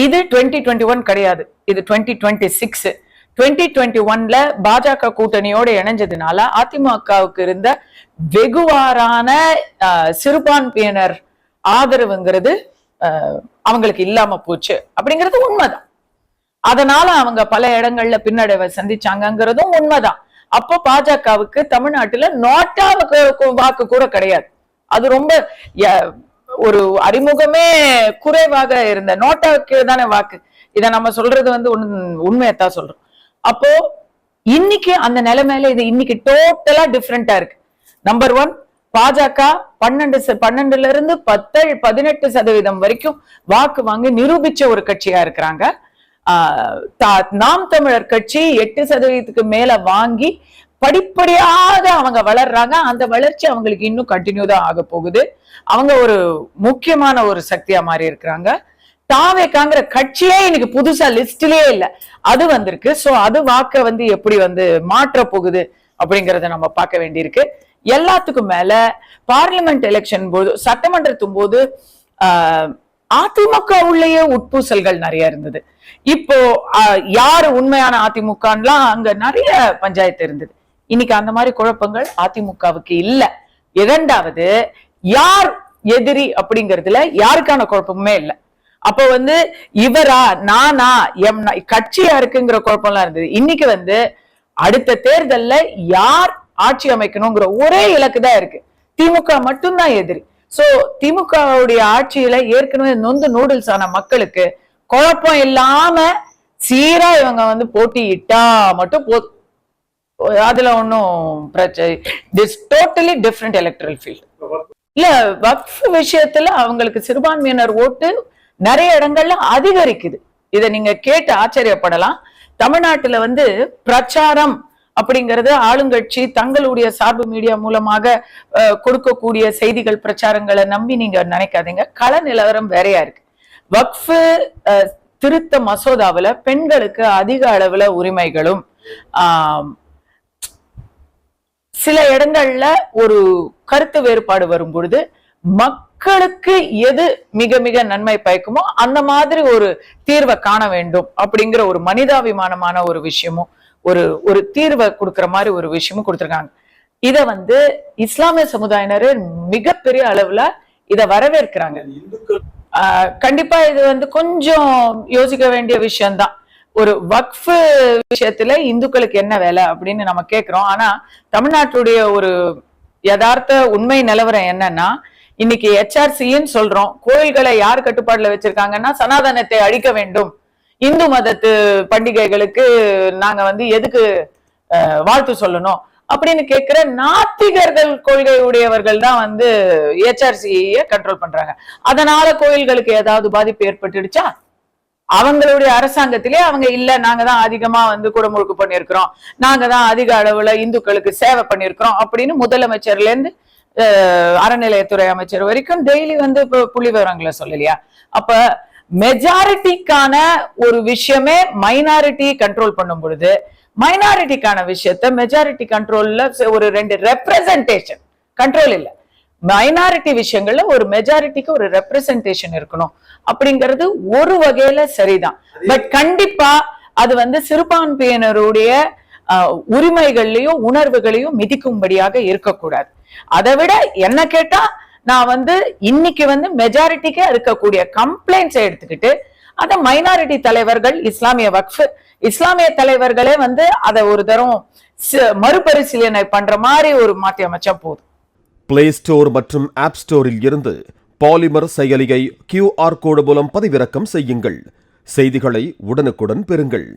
இது 2021 கிடையாது, இது 2026. 2021ல பாஜக கூட்டணியோட இணைஞ்சதுனால அதிமுகவுக்கு இருந்த வெகுவாரான சிறுபான்மையினர் ஆதரவுங்கிறது அவங்களுக்கு இல்லாம போச்சு அப்படிங்கிறது உண்மைதான். அதனால அவங்க பல இடங்கள்ல பின்னடைவை சந்திச்சாங்கிறதும் உண்மைதான். அப்போ பாஜகவுக்கு தமிழ்நாட்டுல நோட்டாவுக்கு வாக்கு கூட கிடையாது. அது ரொம்ப ஒரு அறிமுகமே குறைவாக இருந்த நோட்டாவுக்கு தானே வாக்கு. இதை நம்ம சொல்றது உண்மையத்தான் சொல்றோம். அப்போ இன்னைக்கு அந்த நிலைமையில இது இன்னைக்கு டோட்டலா டிஃப்ரெண்டா இருக்கு. நம்பர் 1, பாஜக 12ல இருந்து 18% வரைக்கும் வாக்கு வாங்கி நிரூபிச்ச ஒரு கட்சியா இருக்கிறாங்க. நாம் தமிழர் கட்சி 8% மேல வாங்கி படிப்படியாக அவங்க வளர்றாங்க. அந்த வளர்ச்சி அவங்களுக்கு இன்னும் கண்டினியூ தான் ஆக போகுது. அவங்க ஒரு முக்கியமான ஒரு சக்தியா மாறி இருக்கிறாங்க. தாவேக்காங்கிற கட்சியே இன்னைக்கு புதுசா லிஸ்ட்லயே இல்ல, அது வந்திருக்கு. சோ அது வாக்க எப்படி மாற்ற போகுது அப்படிங்கறத நம்ம பார்க்க வேண்டியிருக்கு. எல்லாத்துக்கும் மேல பார்லிமெண்ட் எலெக்ஷன் போது, சட்டமன்றத்தும் போது அதிமுக உள்ளேயே உட்பூசல்கள் நிறைய இருந்தது. இப்போ யாரு உண்மையான அதிமுகலாம் அங்க நிறைய பஞ்சாயத்து இருந்தது. இன்னைக்கு அந்த மாதிரி குழப்பங்கள் அதிமுகவுக்கு இல்ல. இரண்டாவது, யார் எதிரி அப்படிங்கறதுல யாருக்கான குழப்பமுமே இல்ல. அப்போ இவரா நானா கட்சியா இருக்குங்கிற குழப்பம்லாம் இருந்தது. இன்னைக்கு அடுத்த தேர்தல்ல யார் ஆட்சி அமைக்கணுங்கிற ஒரே இலக்கு தான் இருக்கு. திமுக மட்டும்தான் எதிரி. சோ திமுகவுடைய ஆட்சியில ஏற்கனவே நொந்து நூடுல்ஸ் ஆன மக்களுக்கு குழப்பம் இல்லாம சீரா இவங்க போட்டியிட்டா மட்டும் போதும். அதுல ஒன்னும் பிரச்சனை. This totally different electoral field. இல்ல, வக்ஃப் விஷயத்துல அவங்களுக்கு சிறுபான்மையினர் ஓட்டு நிறைய இடங்கள்ல அதிகரிக்குது. இதை நீங்க கேட்டு ஆச்சரியப்படலாம். தமிழ்நாட்டுல பிரச்சாரம் அப்படிங்கறது ஆளுங்கட்சி தங்களுடைய சார்பு மீடியா மூலமாக கொடுக்கக்கூடிய செய்திகள், பிரச்சாரங்களை நம்பி நீங்க நினைக்காதீங்க. கள நிலவரம் வேறையா இருக்கு. வக்ஃப் திருத்த மசோதாவுல பெண்களுக்கு அதிக அளவுல உரிமைகளும், சில இடங்கள்ல ஒரு கருத்து வேறுபாடு வரும் பொழுது மக்களுக்கு எது மிக மிக நன்மை பயக்குமோ அந்த மாதிரி ஒரு தீர்வை காண வேண்டும் அப்படிங்கிற ஒரு மனிதாபிமானமான ஒரு விஷயமும், ஒரு தீர்வை கொடுக்கிற மாதிரி ஒரு விஷயமும் கொடுத்திருக்காங்க. இத இஸ்லாமிய சமுதாயினர் மிகப்பெரிய அளவுல இத வரவேற்கிறாங்க. கண்டிப்பா இது கொஞ்சம் யோசிக்க வேண்டிய விஷயம்தான். ஒரு வக்ஃப் விஷயத்துல இந்துக்களுக்கு என்ன வேலை அப்படின்னு நம்ம கேட்கிறோம். ஆனா தமிழ்நாட்டுடைய ஒரு யதார்த்த உண்மை நிலவரம் என்னன்னா, இன்னைக்கு HRCன்னு சொல்றோம். கோயில்களை யார் கட்டுப்பாடுல வச்சிருக்காங்கன்னா, சனாதனத்தை அழிக்க வேண்டும், இந்து மதத்து பண்டிகைகளுக்கு நாங்க எதுக்கு வாழ்த்து சொல்லணும் அப்படின்னு கேட்கிற நாத்திகர்கள் கொள்கை உடையவர்கள் தான் HRCயை கண்ட்ரோல் பண்றாங்க. அதனால கோயில்களுக்கு ஏதாவது பாதிப்பு ஏற்பட்டுடுச்சா? அவங்களுடைய அரசாங்கத்திலே அவங்க இல்ல, நாங்க தான் அதிகமா குடமுழுக்கு பண்ணிருக்கிறோம், நாங்க தான் அதிக அளவுல இந்துக்களுக்கு சேவை பண்ணிருக்கிறோம் அப்படின்னு முதலமைச்சர்ல இருந்து அறநிலையத்துறை அமைச்சர் வரைக்கும் டெய்லி புள்ளி விவரங்களை சொல்லலையா? அப்ப மெஜாரிட்டிக்கான ஒரு விஷயமே மைனாரிட்டி கண்ட்ரோல் பண்ணும் பொழுது, மைனாரிட்டிக்கான விஷயத்த மெஜாரிட்டி கண்ட்ரோல்ல ஒரு 2 ரெப்ரசன்டேஷன் கண்ட்ரோல் இல்ல. மைனாரிட்டி விஷயங்கள்ல ஒரு மெஜாரிட்டிக்கு ஒரு ரெப்ரசன்டேஷன் இருக்கணும் அப்படிங்கிறது ஒரு வகையில சரிதான். பட் கண்டிப்பா அது சிறுபான்மையினருடைய உரிமைகளையும் உணர்வுகளையும் மிதிக்கும்படியாக இருக்கக்கூடாது. அதை விட என்ன கேட்டா, நான் இன்னைக்கு மெஜாரிட்டிக்கு இருக்கக்கூடிய கம்ப்ளைண்ட்ஸை எடுத்துக்கிட்டு அத மைனாரிட்டி தலைவர்கள், இஸ்லாமிய வக்ஃப் இஸ்லாமிய தலைவர்களே அதை ஒரு தரம் மறுபரிசீலனை பண்ற மாதிரி ஒரு மாற்றி அமைச்சா போதும். பிளே ஸ்டோர் மற்றும் ஆப் ஸ்டோரில் இருந்து பாலிமர் செயலியை QR கோடு மூலம் பதிவிறக்கம் செய்யுங்கள். செய்திகளை உடனுக்குடன் பெறுங்கள்.